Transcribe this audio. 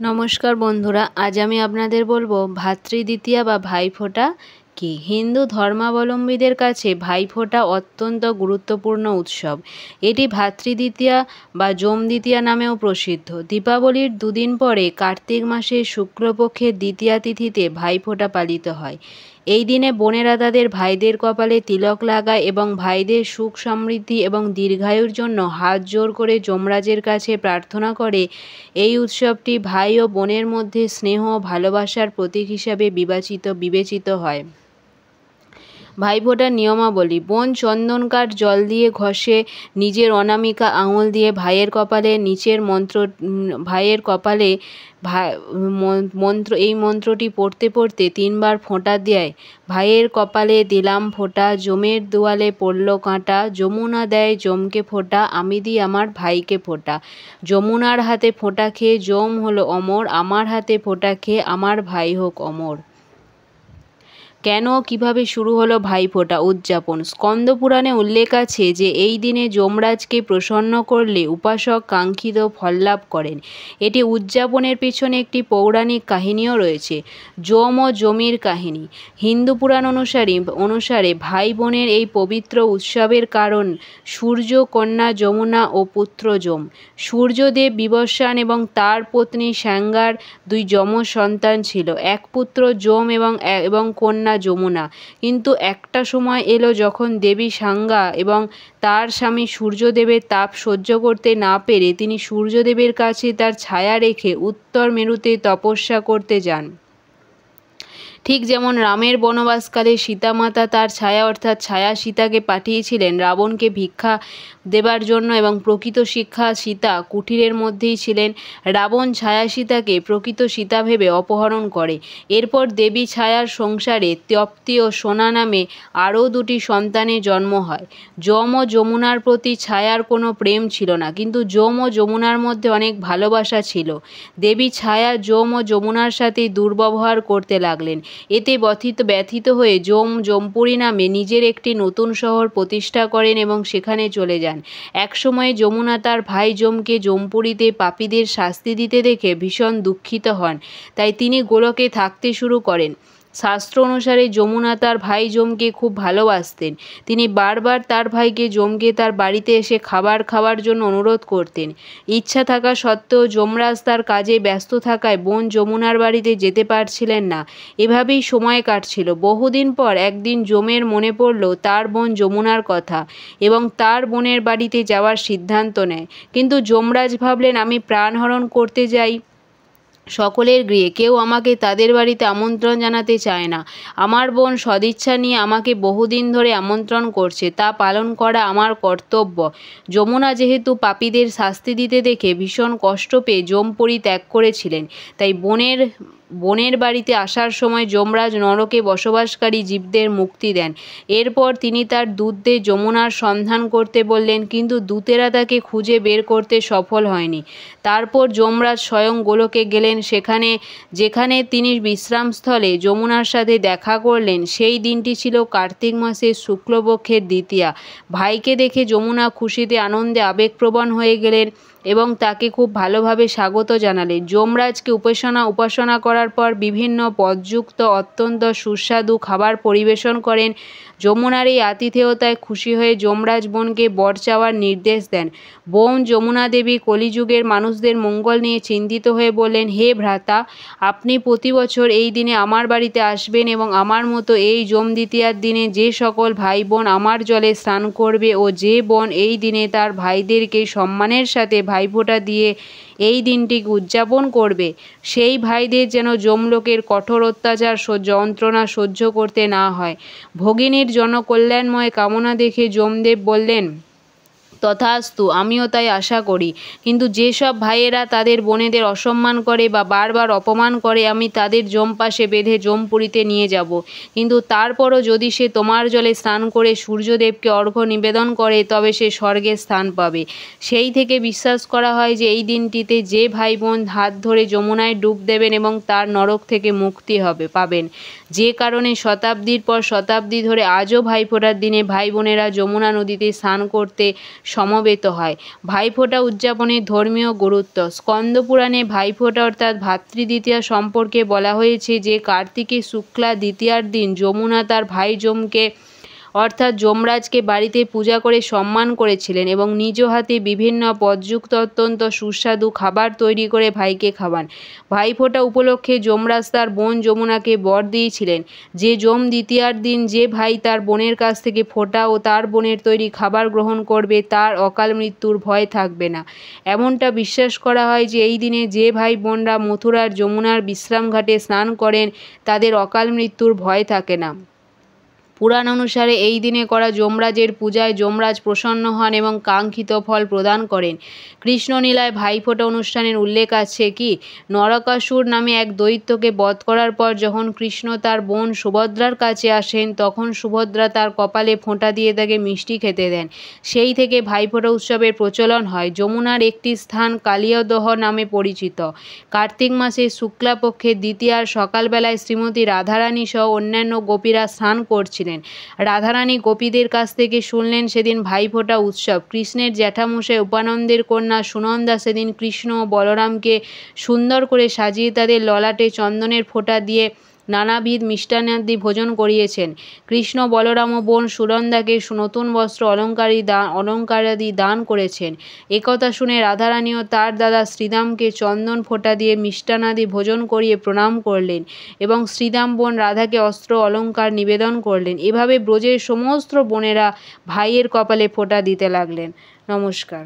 নমস্কার বন্ধুরা, আজ আমি আপনাদের বলবো ভাতৃদ্বিতীয়া বা ভাইফোঁটা কি। হিন্দু ধর্মাবলম্বীদের কাছে ভাইফোঁটা অত্যন্ত গুরুত্বপূর্ণ উৎসব। এটি ভাতৃদ্বিতীয়া বা যমদ্বিতীয়া নামেও প্রসিদ্ধ। দীপাবলির দুদিন পরে কার্তিক মাসের শুক্লপক্ষের দ্বিতীয়া তিথিতে ভাইফোঁটা পালিত হয়। এই দিনে বোনেরা তাদের ভাইদের কপালে তিলক লাগায় এবং ভাইদের সুখ সমৃদ্ধি এবং দীর্ঘায়ুর জন্য হাত জোড় করে যমরাজের কাছে প্রার্থনা করে। এই উৎসবটি ভাই ও বোনের মধ্যে স্নেহ ও ভালোবাসার প্রতীক হিসাবে বিবেচিত হয়। ভাইফোঁটার নিয়মাবলী: বোন চন্দন কাঠ জল দিয়ে ঘষে নিজের অনামিকা আঙুল দিয়ে ভাইয়ের কপালে এই মন্ত্রটি পড়তে পড়তে 3 বার ফোঁটা দেয়। ভাইয়ের কপালে দিলাম ফোঁটা, জমের দুয়ালে পড়ল কাঁটা, যমুনা দেয় জমকে ফোঁটা, আমি দিই আমার ভাইকে ফোঁটা। যমুনার হাতে ফোঁটা খেয়ে যম হলো অমর, আমার হাতে ফোঁটা খেয়ে আমার ভাই হোক অমর। কেন, কিভাবে শুরু হলো ভাইফোঁটা উদযাপন? স্কন্দ পুরাণে উল্লেখ আছে যে এই দিনে যমরাজকে প্রসন্ন করলে উপাসক কাঙ্ক্ষিত ফল লাভ করেন। এটি উদযাপনের পিছনে একটি পৌরাণিক কাহিনীও রয়েছে, যম ও যমীর কাহিনী। হিন্দু পুরাণ অনুসারে ভাই বোনের এই পবিত্র উৎসবের কারণ সূর্য, কন্যা যমুনা ও পুত্র যম। সূর্যদেব বিবস্বান এবং তার পত্নী সাঙ্গার 2 যমজ সন্তান ছিল, এক পুত্র যম এবং কন্যা যমুনা। কিন্তু একটা সময় এলো যখন দেবী সাঙ্গা এবং তার স্বামী সূর্যদেবের তাপ সহ্য করতে না পেরে তিনি সূর্যদেবের কাছে তার ছায়া রেখে উত্তর মেরুতে তপস্যা করতে যান। ঠিক যেমন রামের বনবাসকালে সীতামাতা তার ছায়া অর্থাৎ ছায়া সীতাকে পাঠিয়েছিলেন রাবণকে ভিক্ষা দেবার জন্য এবং প্রকৃত শিক্ষা সীতা কুঠিরের মধ্যেই ছিলেন। রাবণ ছায়া সীতাকে প্রকৃত সীতা ভেবে অপহরণ করে। এরপর দেবী ছায়ার সংসারে তপ্তি ও সোনা নামে আরও 2টি সন্তানের জন্ম হয়। যম ও যমুনার প্রতি ছায়ার কোনো প্রেম ছিল না, কিন্তু যম ও যমুনার মধ্যে অনেক ভালোবাসা ছিল। দেবী ছায়া যম ও যমুনার সাথে দুর্ব্যবহার করতে লাগলেন। এতে ব্যথিত হয়ে যমপুরী নামে নিজের একটি নতুন শহর প্রতিষ্ঠা করেন এবং সেখানে চলে যান। একসময়ে যমুনা তার ভাই যমকে যমপুরীতে পাপীদের শাস্তি দিতে দেখে ভীষণ দুঃখিত হন, তাই তিনি গোলকে থাকতে শুরু করেন। শাস্ত্র অনুসারে যমুনা তার ভাই যমকে খুব ভালোবাসতেন। তিনি বারবার তার ভাইকে যমকে তার বাড়িতে এসে খাবার খাওয়ার জন্য অনুরোধ করতেন। ইচ্ছা থাকা সত্ত্বেও যমরাজ তার কাজে ব্যস্ত থাকায় বোন যমুনার বাড়িতে যেতে পারছিলেন না। এভাবেই সময় কাটছিল। বহুদিন পর একদিন যমের মনে পড়ল তার বোন যমুনার কথা এবং তার বোনের বাড়িতে যাওয়ার সিদ্ধান্ত নেয়। কিন্তু যমরাজ ভাবলেন, আমি প্রাণহরণ করতে যাই সকলের গৃহে, কেউ আমাকে তাদের বাড়িতে আমন্ত্রণ জানাতে চায় না। আমার বোন সদিচ্ছা নিয়ে আমাকে বহুদিন ধরে আমন্ত্রণ করছে, তা পালন করা আমার কর্তব্য। যমুনা যেহেতু পাপীদের শাস্তি দিতে দেখে ভীষণ কষ্ট পেয়ে যমপুরী ত্যাগ করেছিলেন, তাই বোনের বাড়িতে আসার সময় যমরাজ নরকে বসবাসকারী জীবদের মুক্তি দেন। এরপর তিনি তার দূতদের যমুনার সন্ধান করতে বললেন, কিন্তু দূতেরা তাকে খুঁজে বের করতে সফল হয়নি। তারপর যমরাজ স্বয়ং গোলকে গেলেন। যেখানে তিনি বিশ্রামস্থলে যমুনার সাথে দেখা করলেন। সেই দিনটি ছিল কার্তিক মাসের শুক্লপক্ষের দ্বিতীয়া। ভাইকে দেখে যমুনা খুশিতে আনন্দে আবেগপ্রবণ হয়ে গেলেন এবং তাকে খুব ভালোভাবে স্বাগত জানালেন। যমরাজকে উপাসনা করার পর বিভিন্ন পদযুক্ত অত্যন্ত সুস্বাদু খাবার পরিবেশন করেন। যমুনার এই আতিথেয়তায় খুশি হয়ে যমরাজ বোনকে বর চাওয়ার নির্দেশ দেন। বোন যমুনা দেবী কলিযুগের মানুষদের মঙ্গল নিয়ে চিন্তিত হয়ে বললেন, হে ভ্রাতা, আপনি প্রতি বছর এই দিনে আমার বাড়িতে আসবেন এবং আমার মতো এই যমদ্বিতীয়ার দিনে যে সকল ভাই বোন আমার জলে স্নান করবে ও যে বোন এই দিনে তার ভাইদেরকে সম্মানের সাথে ভাইফোঁটা দিয়ে এই দিনটিকে উদযাপন করবে, সেই ভাইদের যেন যমলোকের কঠোর অত্যাচার যন্ত্রণা সহ্য করতে না হয়। ভগিনীর জনকল্যাণময় কামনা দেখে যমদেব বললেন, তথাস্তু, আমিও তাই আশা করি। কিন্তু যেসব ভাইয়েরা তাদের বোনেদের অসম্মান করে বা বারবার অপমান করে, আমি তাদের যমপাশে বেঁধে যমপুরীতে নিয়ে যাব। কিন্তু তারপরও যদি সে তোমার জলে স্নান করে সূর্যদেবকে অর্ঘ্য নিবেদন করে, তবে সে স্বর্গে স্থান পাবে। সেই থেকে বিশ্বাস করা হয় যে এই দিনটিতে যে ভাই বোন হাত ধরে যমুনায় ডুব দেবেন এবং তার নরক থেকে মুক্তি পাবেন। যে কারণে শতাব্দীর পর শতাব্দী ধরে আজও ভাইফোঁটার দিনে ভাই বোনেরা যমুনা নদীতে স্নান করতে সমবেত হয়। ভাইফোঁটা উদযাপনের ধর্মীয় গুরুত্ব। স্কন্দপুরাণে ভাইফোঁটা অর্থাৎ ভাতৃদ্বিতীয়া সম্পর্কে বলা হয়েছে যে কার্তিকে শুক্লা দ্বিতীয়ার দিন যমুনা তার ভাই যমকে অর্থাৎ যমরাজকে বাড়িতে পূজা করে সম্মান করেছিলেন এবং নিজ হাতে বিভিন্ন পদযুক্ত অত্যন্ত সুস্বাদু খাবার তৈরি করে ভাইকে খাওয়ান। ভাইফোঁটা উপলক্ষে যমরাজ তার বোন যমুনাকে বর দিয়েছিলেন যে যম দ্বিতীয়ার দিন যে ভাই তার বোনের কাছ থেকে ফোঁটা ও তার বোনের তৈরি খাবার গ্রহণ করবে তার অকাল মৃত্যুর ভয় থাকবে না। এমনটা বিশ্বাস করা হয় যে এই দিনে যে ভাই বোনরা মথুরার যমুনার বিশ্রামঘাটে স্নান করেন তাদের অকাল মৃত্যুর ভয় থাকে না। পুরাণ অনুসারে এই দিনে করা যমরাজের পূজায় যমরাজ প্রসন্ন হন এবং কাঙ্ক্ষিত ফল প্রদান করেন। কৃষ্ণলীলায় ভাইফোঁটা অনুষ্ঠানের উল্লেখ আছে কি নরকাসুর নামে এক দৈত্যকে বধ করার পর যখন কৃষ্ণ তার বোন সুভদ্রার কাছে আসেন তখন সুভদ্রা তার কপালে ফোঁটা দিয়ে তাকে মিষ্টি খেতে দেন। সেই থেকে ভাইফোঁটা উৎসবের প্রচলন হয়। যমুনার একটি স্থান কালিয়দহ নামে পরিচিত। কার্তিক মাসের শুক্লাপক্ষের দ্বিতীয়ার সকালবেলায় শ্রীমতী রাধারানী সহ অন্যান্য গোপীরা স্নান করছিলেন। রাধারানী গোপীদের কাছ থেকে শুনলেন সেদিন ভাইফোঁটা উৎসব। কৃষ্ণের জ্যাঠামশাই উপানন্দের কন্যা সুনন্দা সেদিন কৃষ্ণ ও বলরামকে সুন্দর করে সাজিয়ে তাদের ললাটে চন্দনের ফোঁটা দিয়ে নানাবিধ মিষ্টান্নাদি ভোজন করিয়েছেন। কৃষ্ণ বলরাম ও বোন সুনন্দাকে নতুন বস্ত্র অলঙ্কারাদি দান করেছেন। একথা শুনে রাধারানী ও তার দাদা শ্রীদামকে চন্দন ফোঁটা দিয়ে মিষ্টান্নাদি ভোজন করিয়ে প্রণাম করলেন এবং শ্রীদাম বোন রাধাকে অস্ত্র অলঙ্কার নিবেদন করলেন। এভাবে ব্রজের সমস্ত বোনেরা ভাইয়ের কপালে ফোঁটা দিতে লাগলেন। নমস্কার।